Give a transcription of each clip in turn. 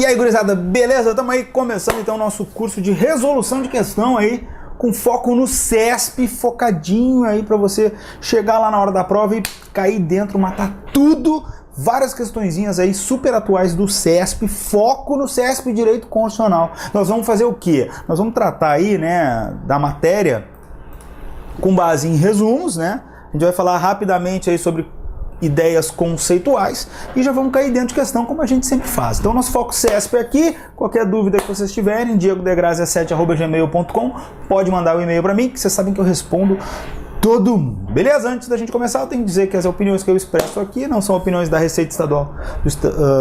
E aí, gurizada, beleza? Estamos aí começando então o nosso curso de resolução de questão aí, com foco no CESP, focadinho aí para você chegar lá na hora da prova e cair dentro, matar tudo. Várias questõezinhas aí super atuais do CESP, foco no CESP Direito Constitucional. Nós vamos fazer o quê? Nós vamos tratar aí, né, da matéria com base em resumos, né? A gente vai falar rapidamente aí sobre ideias conceituais e já vamos cair dentro de questão como a gente sempre faz. Então nosso foco CESP é aqui. Qualquer dúvida que vocês tiverem, diegodegrazia7@gmail.com, pode mandar o e-mail para mim, que vocês sabem que eu respondo todo mundo. Beleza? Antes da gente começar, eu tenho que dizer que as opiniões que eu expresso aqui não são opiniões da Receita Estadual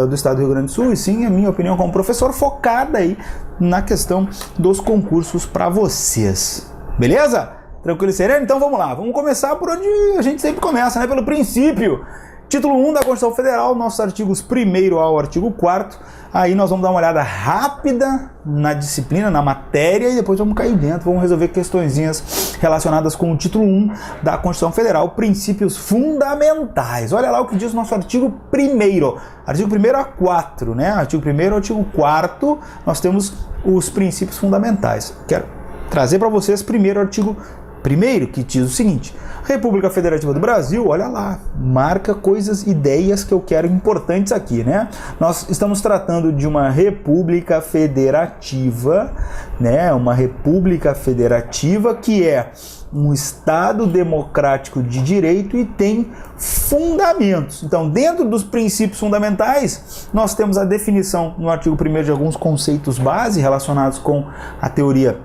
do Estado do Rio Grande do Sul, e sim a minha opinião como professor focada aí na questão dos concursos para vocês. Beleza? Tranquilo e sereno? Então vamos lá, vamos começar por onde a gente sempre começa, né? Pelo princípio. Título 1 da Constituição Federal, nossos artigos 1º ao artigo 4º. Aí nós vamos dar uma olhada rápida na disciplina, na matéria, e depois vamos cair dentro, vamos resolver questõezinhas relacionadas com o título 1 da Constituição Federal, princípios fundamentais. Olha lá o que diz o nosso artigo 1º. Artigo 1º a 4, né? Artigo 1º ao artigo 4º, nós temos os princípios fundamentais. Quero trazer para vocês primeiro o artigo 1º, que diz o seguinte: República Federativa do Brasil, olha lá, marca coisas, ideias que eu quero importantes aqui, né? Nós estamos tratando de uma república federativa, né? Uma república federativa que é um Estado democrático de direito e tem fundamentos. Então, dentro dos princípios fundamentais, nós temos a definição no artigo 1º de alguns conceitos base relacionados com a teoria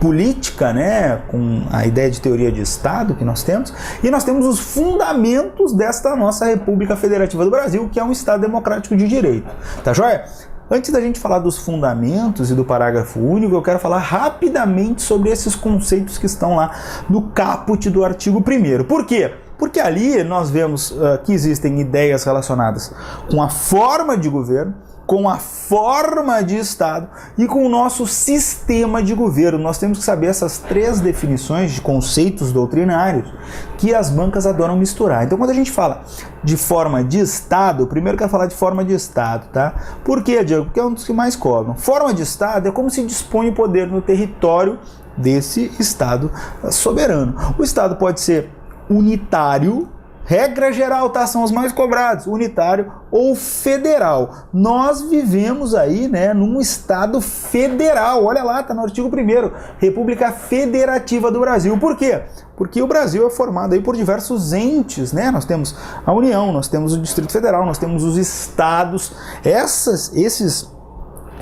política, né, com a ideia de teoria de Estado que nós temos, e nós temos os fundamentos desta nossa República Federativa do Brasil, que é um Estado democrático de direito. Tá joia? Antes da gente falar dos fundamentos e do parágrafo único, eu quero falar rapidamente sobre esses conceitos que estão lá no caput do artigo 1º. Por quê? Porque ali nós vemos que existem ideias relacionadas com a forma de governo, com a forma de Estado e com o nosso sistema de governo. Nós temos que saber essas três definições de conceitos doutrinários que as bancas adoram misturar. Então, quando a gente fala de forma de Estado, primeiro eu quero falar de forma de Estado, tá? Por quê, Diego? Porque é um dos que mais cobram. Forma de Estado é como se dispõe o poder no território desse Estado soberano. O Estado pode ser unitário, regra geral, tá? São os mais cobrados, unitário ou federal. Nós vivemos aí, né, num Estado federal. Olha lá, tá no artigo 1º, República Federativa do Brasil. Por quê? Porque o Brasil é formado aí por diversos entes, né? Nós temos a União, nós temos o Distrito Federal, nós temos os estados. Esses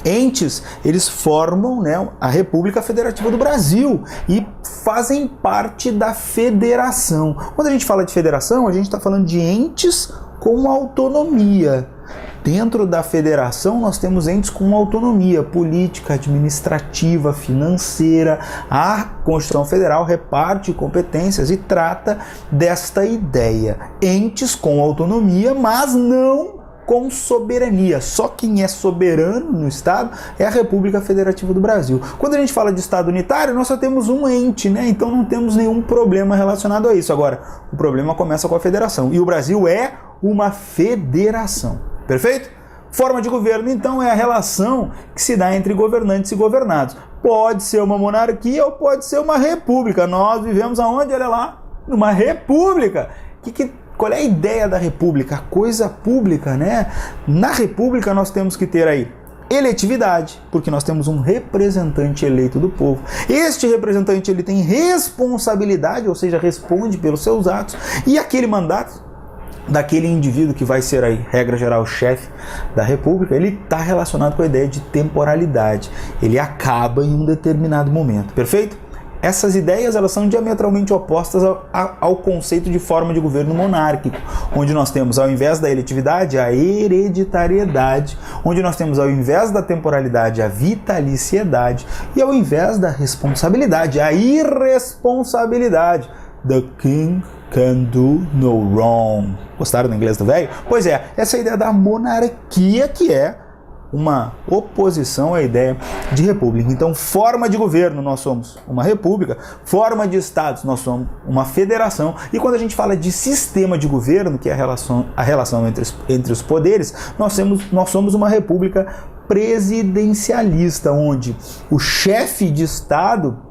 entes, eles formam, né, a República Federativa do Brasil e fazem parte da federação. Quando a gente fala de federação, a gente está falando de entes com autonomia. Dentro da federação, nós temos entes com autonomia política, administrativa, financeira. A Constituição Federal reparte competências e trata desta ideia. Entes com autonomia, mas não com soberania. Só quem é soberano no Estado é a República Federativa do Brasil. Quando a gente fala de Estado unitário, nós só temos um ente, né? Então não temos nenhum problema relacionado a isso. Agora, o problema começa com a federação. E o Brasil é uma federação. Perfeito? Forma de governo, então, é a relação que se dá entre governantes e governados. Pode ser uma monarquia ou pode ser uma república. Nós vivemos aonde? Olha lá, numa república. Qual é a ideia da república? A coisa pública, né? Na república nós temos que ter aí eletividade, porque nós temos um representante eleito do povo. Este representante, ele tem responsabilidade, ou seja, responde pelos seus atos, e aquele mandato daquele indivíduo que vai ser aí, regra geral, o chefe da república, ele está relacionado com a ideia de temporalidade. Ele acaba em um determinado momento. Perfeito? Essas ideias, elas são diametralmente opostas ao conceito de forma de governo monárquico, onde nós temos, ao invés da eletividade, a hereditariedade, onde nós temos, ao invés da temporalidade, a vitaliciedade, e ao invés da responsabilidade, a irresponsabilidade. The king can do no wrong. Gostaram do inglês do velho? Pois é, essa é a ideia da monarquia, que é uma oposição à ideia de república. Então, forma de governo, nós somos uma república, forma de estados, nós somos uma federação, e quando a gente fala de sistema de governo, que é a relação entre os poderes, nós somos uma república presidencialista, onde o chefe de Estado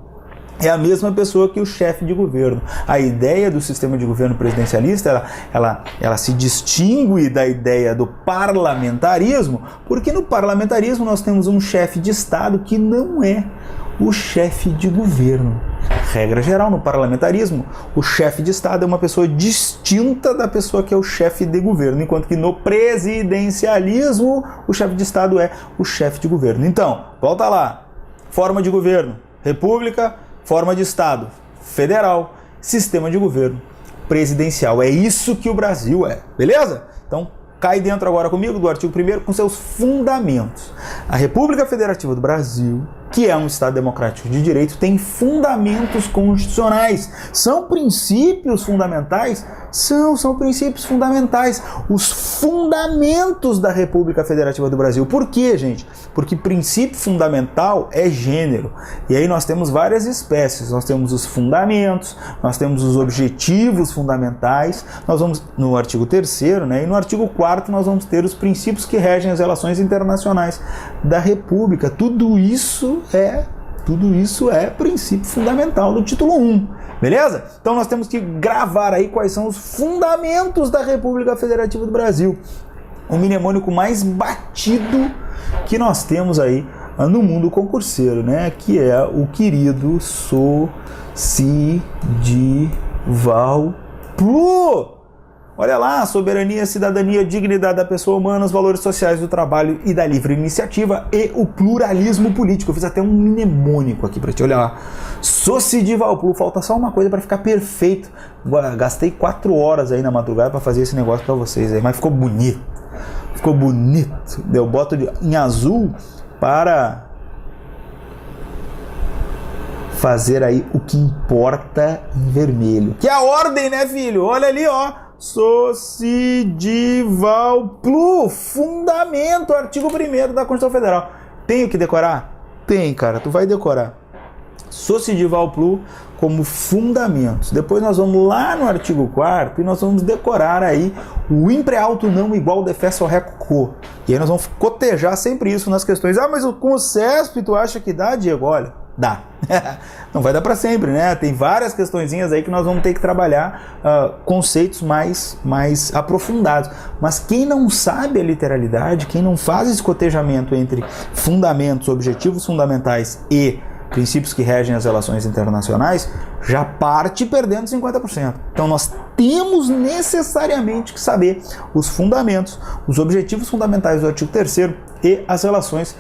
é a mesma pessoa que o chefe de governo. A ideia do sistema de governo presidencialista, ela se distingue da ideia do parlamentarismo, porque no parlamentarismo nós temos um chefe de Estado que não é o chefe de governo. Regra geral, no parlamentarismo, o chefe de Estado é uma pessoa distinta da pessoa que é o chefe de governo, enquanto que no presidencialismo, o chefe de Estado é o chefe de governo. Então, volta lá. Forma de governo, república. Forma de Estado, federal, sistema de governo, presidencial. É isso que o Brasil é, beleza? Então, cai dentro agora comigo do artigo 1º com seus fundamentos. A República Federativa do Brasil, que é um Estado democrático de direito, tem fundamentos constitucionais. São princípios fundamentais? São princípios fundamentais. Os fundamentos da República Federativa do Brasil. Por quê, gente? Porque princípio fundamental é gênero. E aí nós temos várias espécies. Nós temos os fundamentos, nós temos os objetivos fundamentais. Nós vamos no artigo 3º, né? E no artigo 4º nós vamos ter os princípios que regem as relações internacionais da República. Tudo isso é princípio fundamental do título 1, beleza? Então nós temos que gravar aí quais são os fundamentos da República Federativa do Brasil. O mnemônico mais batido que nós temos aí no mundo concurseiro, né? Que é o querido Sociedival Plu. Olha lá, soberania, cidadania, dignidade da pessoa humana, os valores sociais do trabalho e da livre iniciativa e o pluralismo político. Eu fiz até um mnemônico aqui pra ti, olha lá. Sociedival Plu, falta só uma coisa para ficar perfeito. Gastei 4 horas aí na madrugada para fazer esse negócio para vocês aí, mas ficou bonito. Ficou bonito. Eu boto em azul para fazer aí o que importa em vermelho. Que é a ordem, né, filho? Olha ali, ó. Sociedival Plu, fundamento, artigo 1º da Constituição Federal. Tenho que decorar? Tem, cara, tu vai decorar. Sociedival Plu como fundamentos. Depois nós vamos lá no artigo 4º e nós vamos decorar aí o impre alto não igual defesso reco. E aí nós vamos cotejar sempre isso nas questões. Ah, mas com o CESP tu acha que dá, Diego? Olha, dá. Não vai dar para sempre, né? Tem várias questõezinhas aí que nós vamos ter que trabalhar conceitos mais aprofundados. Mas quem não sabe a literalidade, quem não faz esse cotejamento entre fundamentos, objetivos fundamentais e princípios que regem as relações internacionais, já parte perdendo 50%. Então nós temos necessariamente que saber os fundamentos, os objetivos fundamentais do artigo 3º e as relações,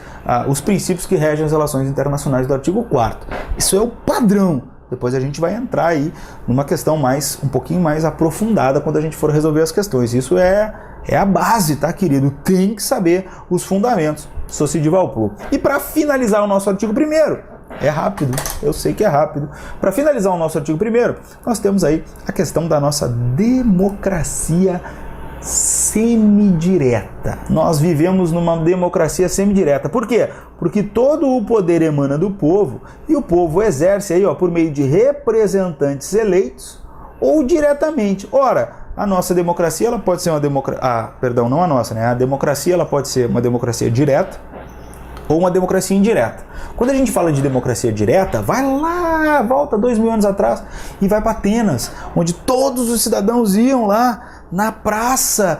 os princípios que regem as relações internacionais do artigo 4º. Isso é o padrão. Depois a gente vai entrar aí numa questão um pouquinho mais aprofundada quando a gente for resolver as questões. Isso é a base, tá, querido? Tem que saber os fundamentos. Sociedival Plu. E para finalizar o nosso artigo 1º, é rápido, eu sei que é rápido. Para finalizar o nosso artigo 1º, nós temos aí a questão da nossa democracia semidireta. Nós vivemos numa democracia semidireta. Por quê? Porque todo o poder emana do povo e o povo exerce aí, ó, por meio de representantes eleitos ou diretamente. Ora, a nossa democracia, ela pode ser uma democracia... não a nossa, né? A democracia, ela pode ser uma democracia direta ou uma democracia indireta. Quando a gente fala de democracia direta, vai lá, volta 2000 anos atrás e vai para Atenas, onde todos os cidadãos iam lá na praça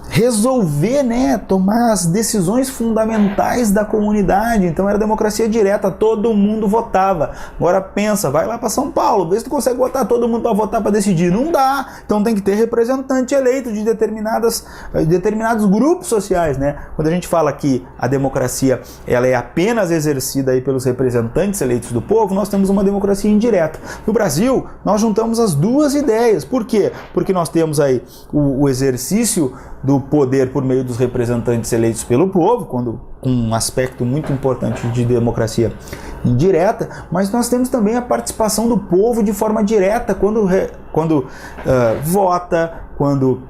resolver, né, tomar as decisões fundamentais da comunidade. Então era democracia direta, todo mundo votava. Agora pensa, vai lá para São Paulo, vê se tu consegue botar todo mundo para votar para decidir. Não dá, então tem que ter representante eleito de determinados grupos sociais, né? Quando a gente fala que a democracia ela é apenas exercida aí pelos representantes eleitos do povo, nós temos uma democracia indireta. No Brasil, nós juntamos as duas ideias. Por quê? Porque nós temos aí o exercício do poder por meio dos representantes eleitos pelo povo, com um aspecto muito importante de democracia indireta, mas nós temos também a participação do povo de forma direta, quando vota, quando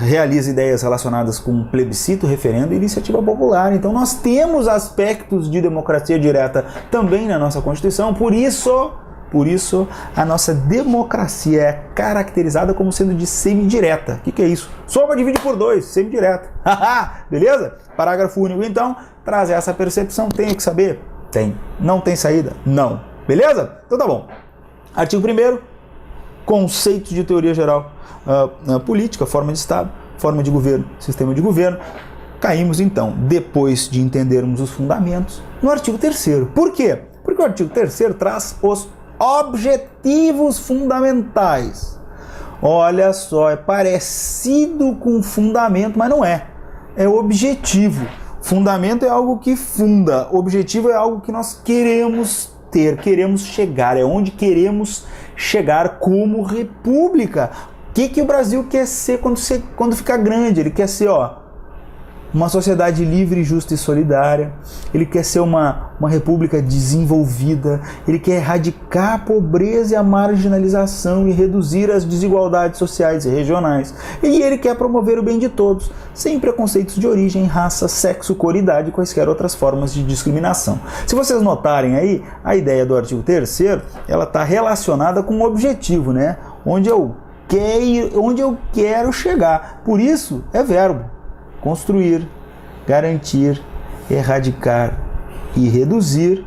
realiza ideias relacionadas com plebiscito, referendo e iniciativa popular. Então nós temos aspectos de democracia direta também na nossa Constituição, por isso Por isso, a nossa democracia é caracterizada como sendo de semidireta. O que é isso? Soma divide por 2, semidireta. Beleza? Parágrafo único, então, traz essa percepção. Tem que saber? Tem. Não tem saída? Não. Beleza? Então tá bom. Artigo 1º, conceitos de teoria geral política, forma de Estado, forma de governo, sistema de governo. Caímos, então, depois de entendermos os fundamentos, no artigo 3º. Por quê? Porque o artigo 3º traz os objetivos fundamentais. Olha só, é parecido com fundamento, mas não é. É objetivo. Fundamento é algo que funda. Objetivo é algo que nós queremos ter, queremos chegar. É onde queremos chegar como república. O que o Brasil quer ser quando ficar grande? Ele quer ser, uma sociedade livre, justa e solidária. Ele quer ser uma república desenvolvida. Ele quer erradicar a pobreza e a marginalização e reduzir as desigualdades sociais e regionais. E ele quer promover o bem de todos, sem preconceitos de origem, raça, sexo, cor, idade e quaisquer outras formas de discriminação. Se vocês notarem aí, a ideia do artigo 3º, ela está relacionada com o objetivo, né? Onde eu quero chegar. Por isso, é verbo. Construir, garantir, erradicar e reduzir,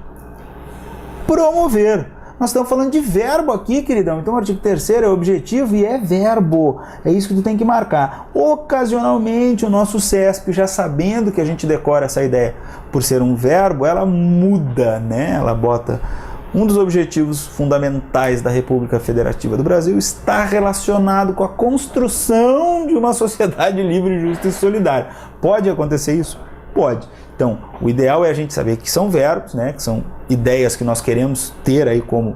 promover. Nós estamos falando de verbo aqui, queridão. Então o artigo 3º é objetivo e é verbo. É isso que tu tem que marcar. Ocasionalmente o nosso CESP, já sabendo que a gente decora essa ideia por ser um verbo, ela muda, né? Ela bota... Um dos objetivos fundamentais da República Federativa do Brasil está relacionado com a construção de uma sociedade livre, justa e solidária. Pode acontecer isso? Pode. Então, o ideal é a gente saber que são verbos, né, que são ideias que nós queremos ter aí como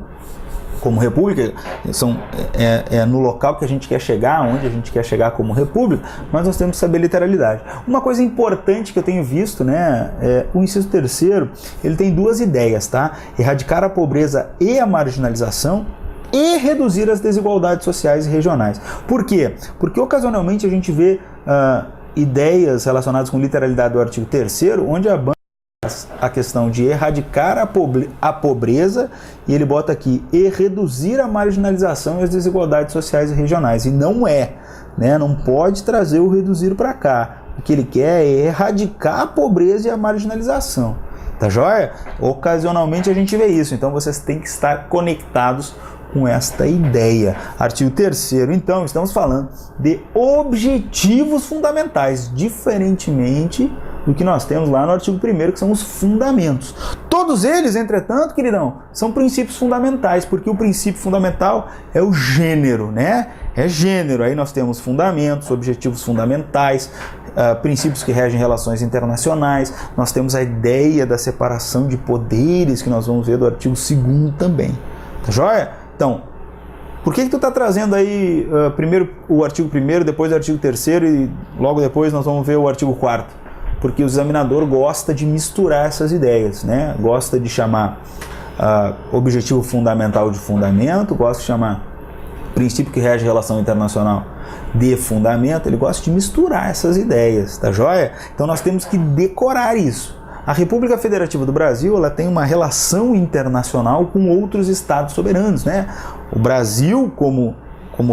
república, são no local que a gente quer chegar, onde a gente quer chegar como república, mas nós temos que saber literalidade. Uma coisa importante que eu tenho visto, né, o inciso 3º, ele tem duas ideias, tá? Erradicar a pobreza e a marginalização e reduzir as desigualdades sociais e regionais. Por quê? Porque ocasionalmente a gente vê ideias relacionadas com literalidade do artigo 3º, onde a questão de erradicar a pobreza, e ele bota aqui, e reduzir a marginalização e as desigualdades sociais e regionais. E não é, né? Não pode trazer o reduzir para cá. O que ele quer é erradicar a pobreza e a marginalização. Tá joia? Ocasionalmente a gente vê isso, então vocês têm que estar conectados com esta ideia. Artigo 3º, então, estamos falando de objetivos fundamentais, diferentemente do que nós temos lá no artigo 1º, que são os fundamentos. Todos eles, entretanto, queridão, são princípios fundamentais, porque o princípio fundamental é o gênero, né? É gênero. Aí nós temos fundamentos, objetivos fundamentais, princípios que regem relações internacionais, nós temos a ideia da separação de poderes, que nós vamos ver do artigo 2º também. Tá joia? Então, por que tu está trazendo aí primeiro o artigo 1º, depois o artigo 3º e logo depois nós vamos ver o artigo 4º? Porque o examinador gosta de misturar essas ideias, né? Gosta de chamar objetivo fundamental de fundamento, gosta de chamar princípio que rege relação internacional de fundamento, ele gosta de misturar essas ideias, tá joia? Então nós temos que decorar isso. A República Federativa do Brasil, ela tem uma relação internacional com outros estados soberanos, né? O Brasil, como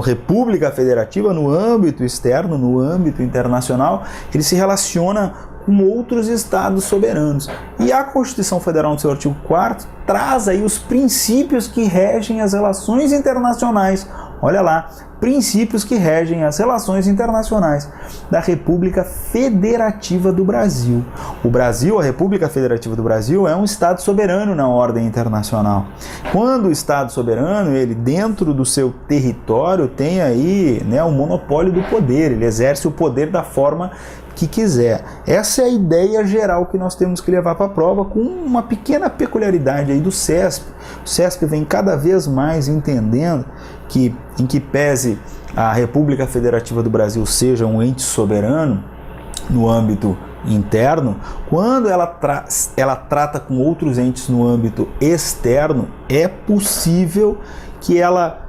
República Federativa, no âmbito externo, no âmbito internacional, ele se relaciona com outros estados soberanos. E a Constituição Federal, no seu artigo 4º, traz aí os princípios que regem as relações internacionais. Olha lá, princípios que regem as relações internacionais da República Federativa do Brasil. O Brasil, a República Federativa do Brasil, é um estado soberano na ordem internacional. Quando o estado soberano, ele dentro do seu território tem aí, né, um monopólio do poder, ele exerce o poder da forma que quiser. Essa é a ideia geral que nós temos que levar para a prova, com uma pequena peculiaridade aí do CESP. O CESP vem cada vez mais entendendo que, em que pese a República Federativa do Brasil seja um ente soberano no âmbito interno, quando ela trata com outros entes no âmbito externo, é possível que ela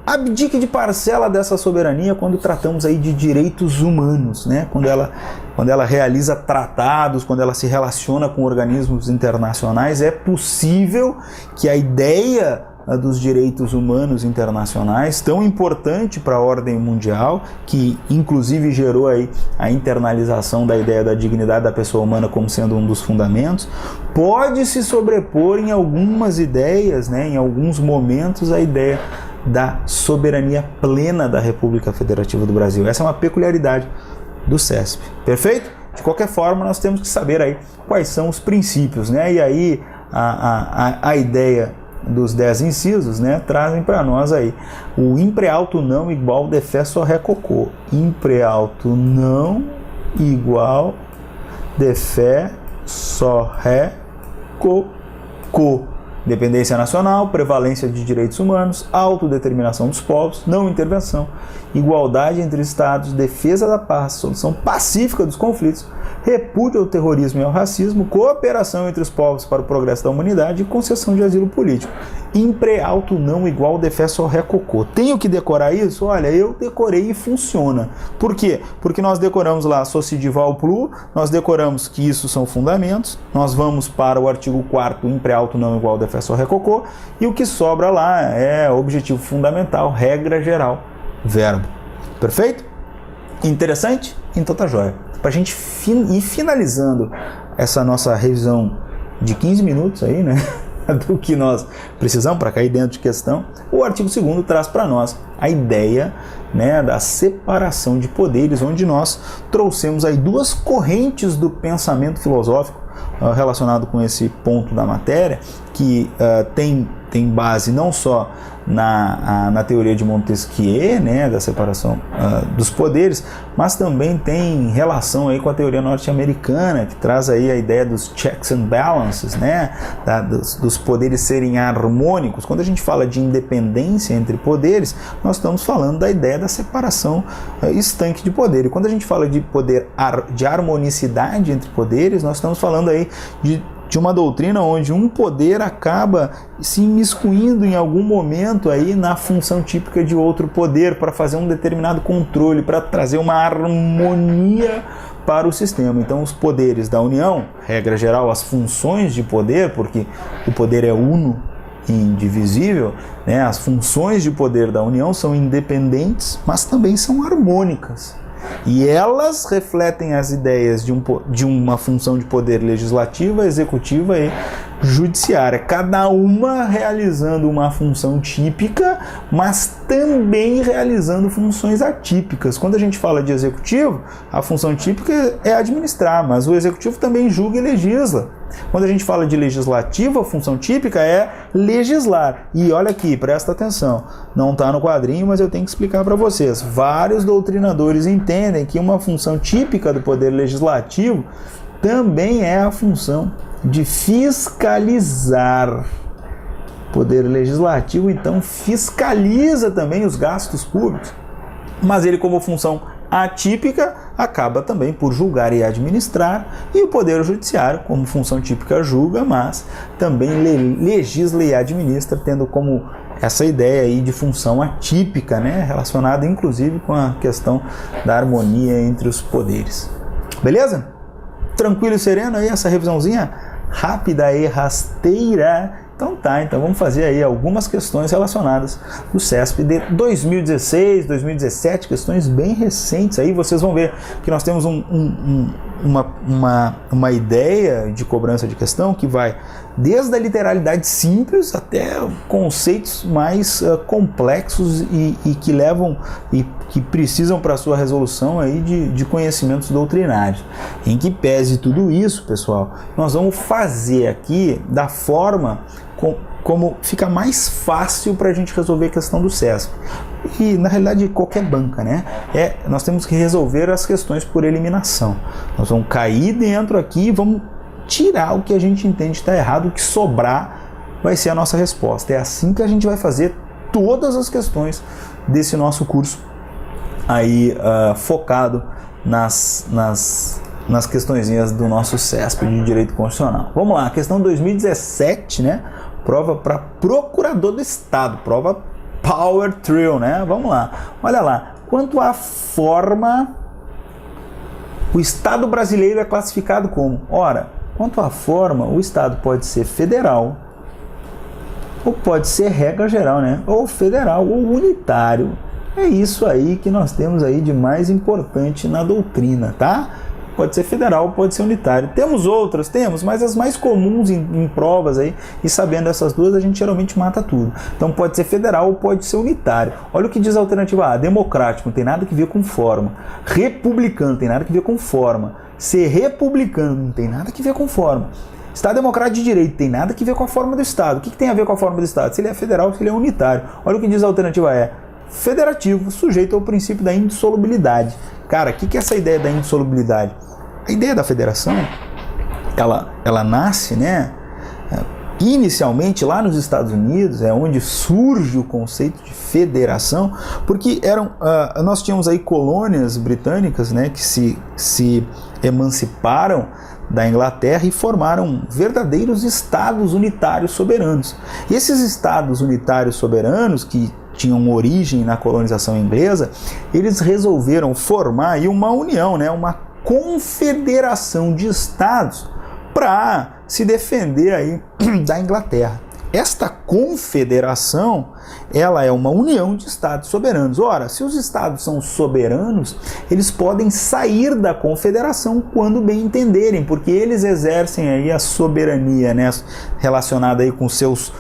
abdique de parcela dessa soberania quando tratamos aí de direitos humanos, né? Quando ela realiza tratados, quando ela se relaciona com organismos internacionais, é possível que a ideia dos direitos humanos internacionais, tão importante para a ordem mundial, que inclusive gerou aí a internalização da ideia da dignidade da pessoa humana como sendo um dos fundamentos, pode se sobrepor em algumas ideias, né, em alguns momentos, a ideia da soberania plena da República Federativa do Brasil. Essa é uma peculiaridade do CESP. Perfeito? De qualquer forma, nós temos que saber aí quais são os princípios, né? E aí a ideia dos 10 incisos, né, trazem para nós aí o impre alto não igual de fé só ré cocô. Impre alto não igual de fé só ré cocô. Independência nacional, prevalência de direitos humanos, autodeterminação dos povos, não intervenção, igualdade entre estados, defesa da paz, solução pacífica dos conflitos, repúdio ao terrorismo e ao racismo, cooperação entre os povos para o progresso da humanidade e concessão de asilo político. Impre alto não igual de fé só ré cocô. Tenho que decorar isso? Olha, eu decorei e funciona. Por quê? Porque nós decoramos lá sociedival plu, nós decoramos que isso são fundamentos, nós vamos para o artigo 4º, impre alto não igual de fé só ré cocô, e o que sobra lá é objetivo fundamental, regra geral, verbo. Perfeito? Interessante? Então tá jóia. Para a gente ir finalizando essa nossa revisão de 15 minutos aí, né, do que nós precisamos para cair dentro de questão, o artigo 2º traz para nós a ideia, né, da separação de poderes, onde nós trouxemos aí duas correntes do pensamento filosófico relacionado com esse ponto da matéria, que tem base não só na teoria de Montesquieu, né, da separação dos poderes, mas também tem relação aí com a teoria norte-americana, que traz aí a ideia dos checks and balances, né, dos poderes serem harmônicos. Quando a gente fala de independência entre poderes, nós estamos falando da ideia da separação estanque de poder. E quando a gente fala de poder, de harmonicidade entre poderes, nós estamos falando aí de uma doutrina onde um poder acaba se imiscuindo em algum momento aí na função típica de outro poder para fazer um determinado controle, para trazer uma harmonia para o sistema. Então os poderes da União, regra geral, as funções de poder, porque o poder é uno e indivisível, né? As funções de poder da União são independentes, mas também são harmônicas. E elas refletem as ideias de uma função de poder legislativa, executiva e judiciária, cada uma realizando uma função típica, mas também realizando funções atípicas. Quando a gente fala de executivo, a função típica é administrar, mas o executivo também julga e legisla. Quando a gente fala de legislativo, a função típica é legislar. E olha aqui, presta atenção, não está no quadrinho, mas eu tenho que explicar para vocês. Vários doutrinadores entendem que uma função típica do poder legislativo também é a função de fiscalizar. O poder legislativo, então, fiscaliza também os gastos públicos, mas ele, como função atípica, acaba também por julgar e administrar, e o Poder Judiciário, como função típica, julga, mas também legisla e administra, tendo como essa ideia aí de função atípica, né, relacionada inclusive com a questão da harmonia entre os poderes. Beleza? Tranquilo e sereno aí essa revisãozinha rápida e rasteira? Então tá, então vamos fazer aí algumas questões relacionadas do CESP de 2016, 2017, questões bem recentes aí. Vocês vão ver que nós temos uma ideia de cobrança de questão que vai desde a literalidade simples até conceitos mais complexos e que levam e que precisam para sua resolução aí de conhecimentos doutrinários. Em que pese tudo isso, pessoal, nós vamos fazer aqui da forma como fica mais fácil para a gente resolver a questão do CESP. E, na realidade, qualquer banca, né? Nós temos que resolver as questões por eliminação. Nós vamos cair dentro aqui e vamos tirar o que a gente entende está errado, o que sobrar vai ser a nossa resposta. É assim que a gente vai fazer todas as questões desse nosso curso aí focado nas questõezinhas do nosso CESP de Direito Constitucional. Vamos lá, questão 2017, né? Prova para procurador do Estado, prova Power Trill, né? Vamos lá, olha lá. Quanto à forma, o Estado brasileiro é classificado como? Ora, quanto à forma, o Estado pode ser federal, ou pode ser regra geral, né? Ou federal, ou unitário. É isso aí que nós temos aí de mais importante na doutrina, tá? Pode ser federal, pode ser unitário. Temos outras? Temos, mas as mais comuns em provas aí, e sabendo essas duas, a gente geralmente mata tudo. Então pode ser federal ou pode ser unitário. Olha o que diz a alternativa A: democrático, não tem nada que ver com forma. Republicano, não tem nada que ver com forma. Ser republicano, não tem nada que ver com forma. Estado democrático de direito, tem nada que ver com a forma do Estado. O que tem a ver com a forma do Estado? Se ele é federal ou se ele é unitário. Olha o que diz a alternativa E: federativo, sujeito ao princípio da indissolubilidade. Cara, o que é essa ideia da indissolubilidade? A ideia da federação, ela nasce, né, inicialmente lá nos Estados Unidos, é onde surge o conceito de federação, porque nós tínhamos aí colônias britânicas, né, que se emanciparam da Inglaterra e formaram verdadeiros estados unitários soberanos. E esses estados unitários soberanos, que tinham origem na colonização inglesa, eles resolveram formar aí uma união, né, uma confederação de estados para se defender aí da Inglaterra. Esta confederação, ela é uma união de estados soberanos. Ora, se os estados são soberanos, eles podem sair da confederação quando bem entenderem, porque eles exercem aí a soberania, né, relacionada aí com seus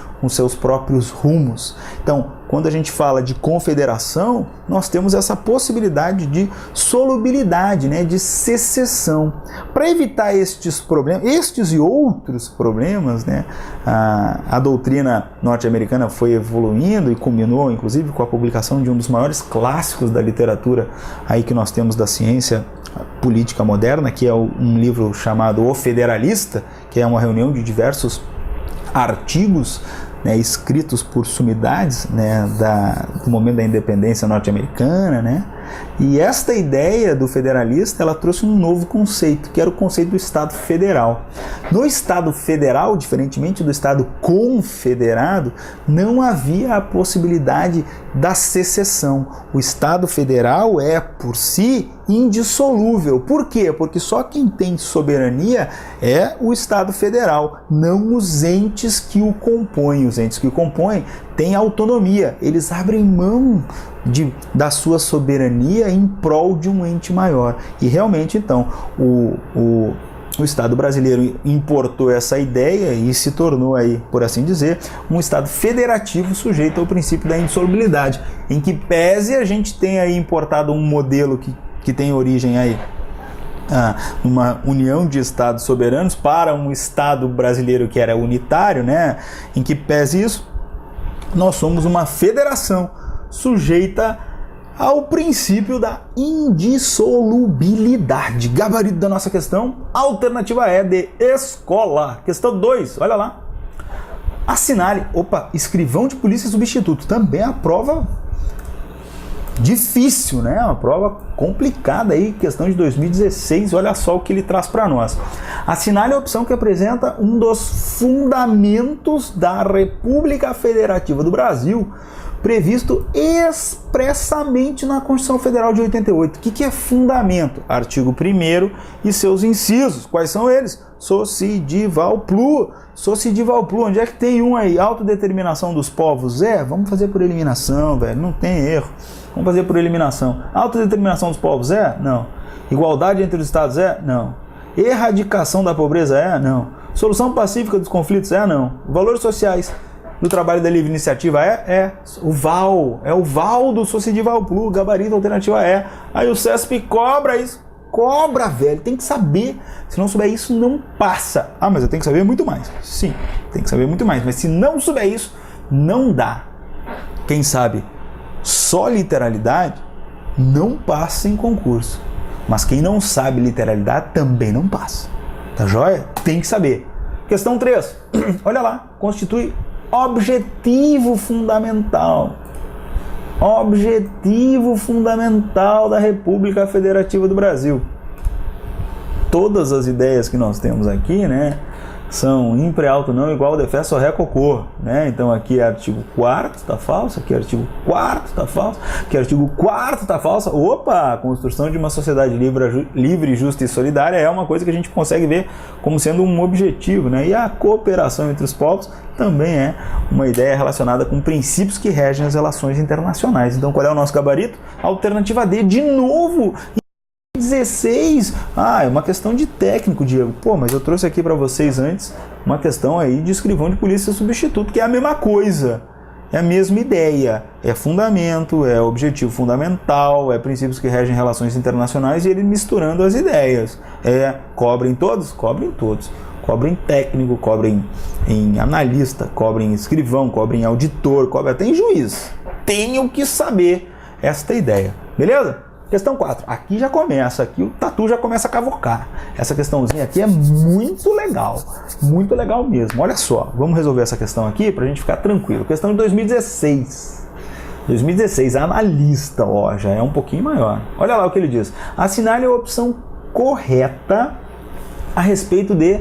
próprios rumos. Então, quando a gente fala de confederação, nós temos essa possibilidade de solubilidade, né, de secessão. Para evitar estes problemas, estes e outros problemas, né, a doutrina norte-americana foi evoluindo e culminou, inclusive, com a publicação de um dos maiores clássicos da literatura aí que nós temos da ciência política moderna, que é um livro chamado O Federalista, que é uma reunião de diversos artigos, né, escritos por sumidades, né, do momento da independência norte-americana, né? E esta ideia do federalista, ela trouxe um novo conceito, que era o conceito do Estado federal. No Estado federal, diferentemente do Estado confederado, não havia a possibilidade da secessão. O Estado federal é, por si, indissolúvel. Por quê? Porque só quem tem soberania é o Estado federal, não os entes que o compõem. Os entes que o compõem têm autonomia, eles abrem mão da sua soberania em prol de um ente maior. E realmente, então, o Estado brasileiro importou essa ideia e se tornou aí, por assim dizer, um Estado federativo sujeito ao princípio da indissolubilidade, em que pese a gente tenha aí importado um modelo que tem origem aí uma união de estados soberanos para um Estado brasileiro que era unitário, né? Em que pese isso, nós somos uma federação sujeita ao princípio da indissolubilidade. Gabarito da nossa questão, alternativa E de escola. Questão 2, olha lá. Assinale, escrivão de polícia substituto. Também a prova difícil, né? Uma prova complicada aí, questão de 2016, olha só o que ele traz para nós. Assinale a opção que apresenta um dos fundamentos da República Federativa do Brasil, previsto expressamente na Constituição Federal de 88. O que é fundamento? Artigo 1º e seus incisos. Quais são eles? Sociedival Plu. Sociedival Plu, onde é que tem um aí? Autodeterminação dos povos? Vamos fazer por eliminação, velho, não tem erro. Vamos fazer por eliminação. Autodeterminação dos povos? Não. Igualdade entre os estados? Não. Erradicação da pobreza? Não. Solução pacífica dos conflitos? Não. Valores sociais do trabalho da livre iniciativa? O VAL. É o VAL do Sociedival Plu, gabarito, alternativa E. Aí o CESP cobra isso. Cobra, velho. Tem que saber. Se não souber isso, não passa. Mas eu tenho que saber muito mais. Sim, tem que saber muito mais. Mas se não souber isso, não dá. Quem sabe só literalidade não passa em concurso. Mas quem não sabe literalidade também não passa. Tá joia? Tem que saber. Questão 3. Olha lá. Constitui objetivo fundamental. Objetivo fundamental da República Federativa do Brasil. Todas as ideias que nós temos aqui, né, são impre alto não igual defé só ré cocô, né? Então aqui é artigo 4º, tá falso, aqui é artigo 4º, tá falso, aqui é artigo 4º, tá falso. Opa, a construção de uma sociedade livre, justa e solidária é uma coisa que a gente consegue ver como sendo um objetivo, né? E a cooperação entre os povos também é uma ideia relacionada com princípios que regem as relações internacionais. Então qual é o nosso gabarito? Alternativa D, de novo, 16. É uma questão de técnico, Diego. Pô, mas eu trouxe aqui para vocês antes uma questão aí de escrivão de polícia substituto, que é a mesma coisa, é a mesma ideia, é fundamento, é objetivo fundamental, é princípios que regem relações internacionais, e ele misturando as ideias. Cobrem todos? Cobrem todos. Cobrem técnico, cobrem em analista, cobrem em escrivão, cobrem em auditor, cobrem até em juiz. Tenham que saber esta ideia, beleza? Questão 4, aqui já começa, aqui o tatu já começa a cavocar. Essa questãozinha aqui é muito legal mesmo. Olha só, vamos resolver essa questão aqui pra gente ficar tranquilo. Questão de 2016. 2016, analista, ó, já é um pouquinho maior. Olha lá o que ele diz. Assinale a opção correta a respeito de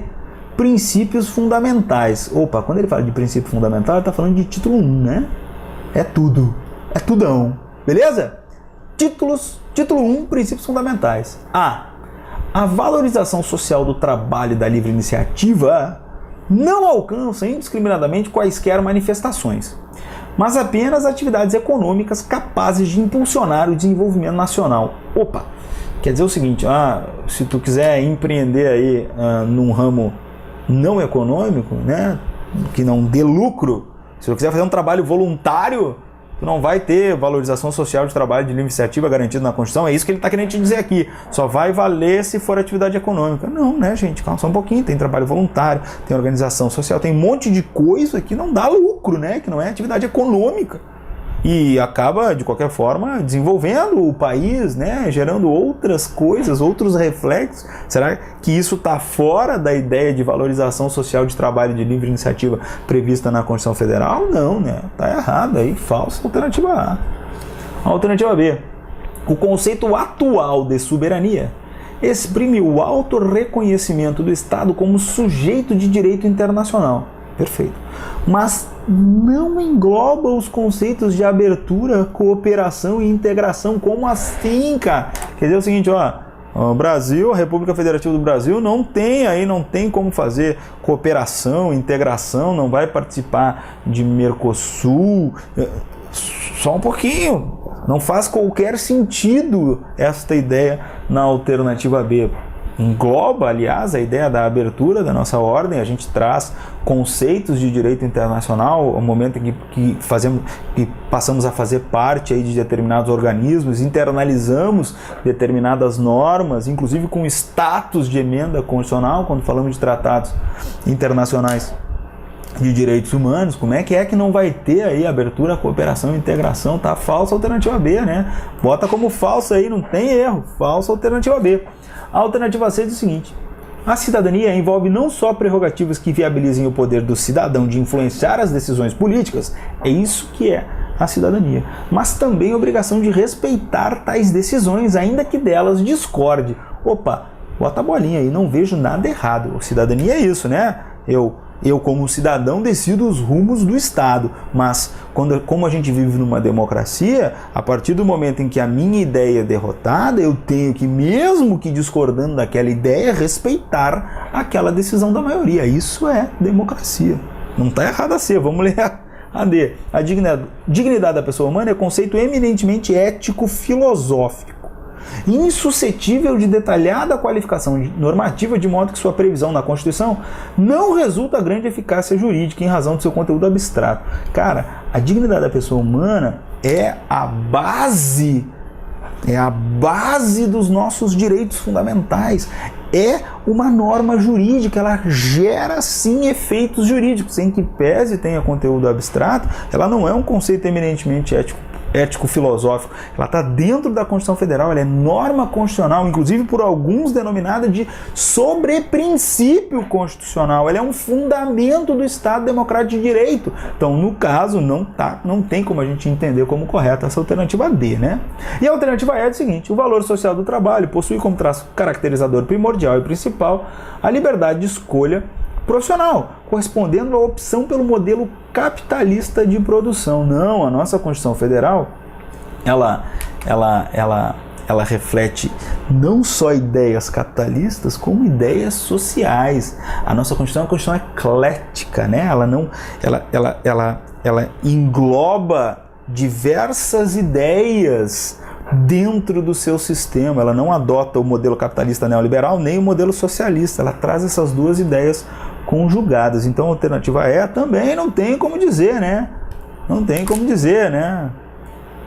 princípios fundamentais. Opa, quando ele fala de princípio fundamental, ele está falando de título 1, né? É tudo, é tudão, beleza? Título 1, princípios fundamentais. A valorização social do trabalho e da livre iniciativa não alcança indiscriminadamente quaisquer manifestações, mas apenas atividades econômicas capazes de impulsionar o desenvolvimento nacional. Opa, quer dizer o seguinte, se tu quiser empreender aí num ramo não econômico, né, que não dê lucro, se tu quiser fazer um trabalho voluntário, tu não vai ter valorização social de trabalho de livre iniciativa garantido na Constituição. É isso que ele está querendo te dizer aqui. Só vai valer se for atividade econômica. Não, né, gente? Calma só um pouquinho. Tem trabalho voluntário, tem organização social, tem um monte de coisa que não dá lucro, né? Que não é atividade econômica. E acaba, de qualquer forma, desenvolvendo o país, né? Gerando outras coisas, outros reflexos. Será que isso está fora da ideia de valorização social de trabalho de livre iniciativa prevista na Constituição Federal? Não, né? Está errado aí, falsa. Alternativa A. Alternativa B. O conceito atual de soberania exprime o autorreconhecimento do Estado como sujeito de direito internacional. Perfeito. Mas não engloba os conceitos de abertura, cooperação e integração. Como assim, cara? Quer dizer o seguinte, o Brasil, a República Federativa do Brasil não tem como fazer cooperação, integração, não vai participar de Mercosul. Só um pouquinho. Não faz qualquer sentido esta ideia na alternativa B. Engloba, aliás, a ideia da abertura da nossa ordem. A gente traz conceitos de direito internacional ao momento em que passamos a fazer parte aí de determinados organismos, internalizamos determinadas normas, inclusive com status de emenda constitucional, quando falamos de tratados internacionais de direitos humanos. Como é que não vai ter aí abertura, cooperação e integração? Tá falsa a alternativa B, né? Bota como falsa aí, não tem erro. Falsa a alternativa B. A alternativa C diz o seguinte: a cidadania envolve não só prerrogativas que viabilizem o poder do cidadão de influenciar as decisões políticas, é isso que é a cidadania, mas também a obrigação de respeitar tais decisões, ainda que delas discorde. Opa, bota a bolinha aí, não vejo nada errado. Cidadania é isso, né? Eu como cidadão decido os rumos do Estado, mas como a gente vive numa democracia, a partir do momento em que a minha ideia é derrotada, eu tenho que, mesmo que discordando daquela ideia, respeitar aquela decisão da maioria. Isso é democracia. Não está errado a C, vamos ler a D. A dignidade da pessoa humana é conceito eminentemente ético-filosófico, insuscetível de detalhada qualificação normativa, de modo que sua previsão na Constituição não resulta grande eficácia jurídica em razão do seu conteúdo abstrato. Cara, a dignidade da pessoa humana é a base dos nossos direitos fundamentais. É uma norma jurídica, ela gera sim efeitos jurídicos, sem que pese tenha conteúdo abstrato. Ela não é um conceito eminentemente ético-filosófico, ela está dentro da Constituição Federal, ela é norma constitucional, inclusive por alguns denominada de sobreprincípio constitucional, ela é um fundamento do Estado Democrático de Direito. Então, no caso, não tem como a gente entender como correta essa alternativa D, né? E a alternativa E é o seguinte: o valor social do trabalho possui como traço caracterizador primordial e principal a liberdade de escolha profissional, correspondendo à opção pelo modelo capitalista de produção. Não, a nossa Constituição Federal, ela reflete não só ideias capitalistas, como ideias sociais. A nossa Constituição é uma Constituição eclética, né? Ela engloba diversas ideias dentro do seu sistema. Ela não adota o modelo capitalista neoliberal nem o modelo socialista. Ela traz essas duas ideias conjugadas. Então a alternativa E também não tem como dizer, né? Não tem como dizer, né?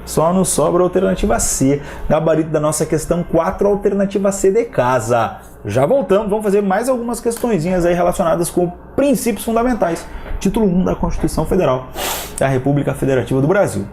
Só nos sobra a alternativa C. Gabarito da nossa questão 4, alternativa C de casa. Já voltamos, vamos fazer mais algumas questõezinhas aí relacionadas com princípios fundamentais. Título 1 da Constituição Federal da República Federativa do Brasil.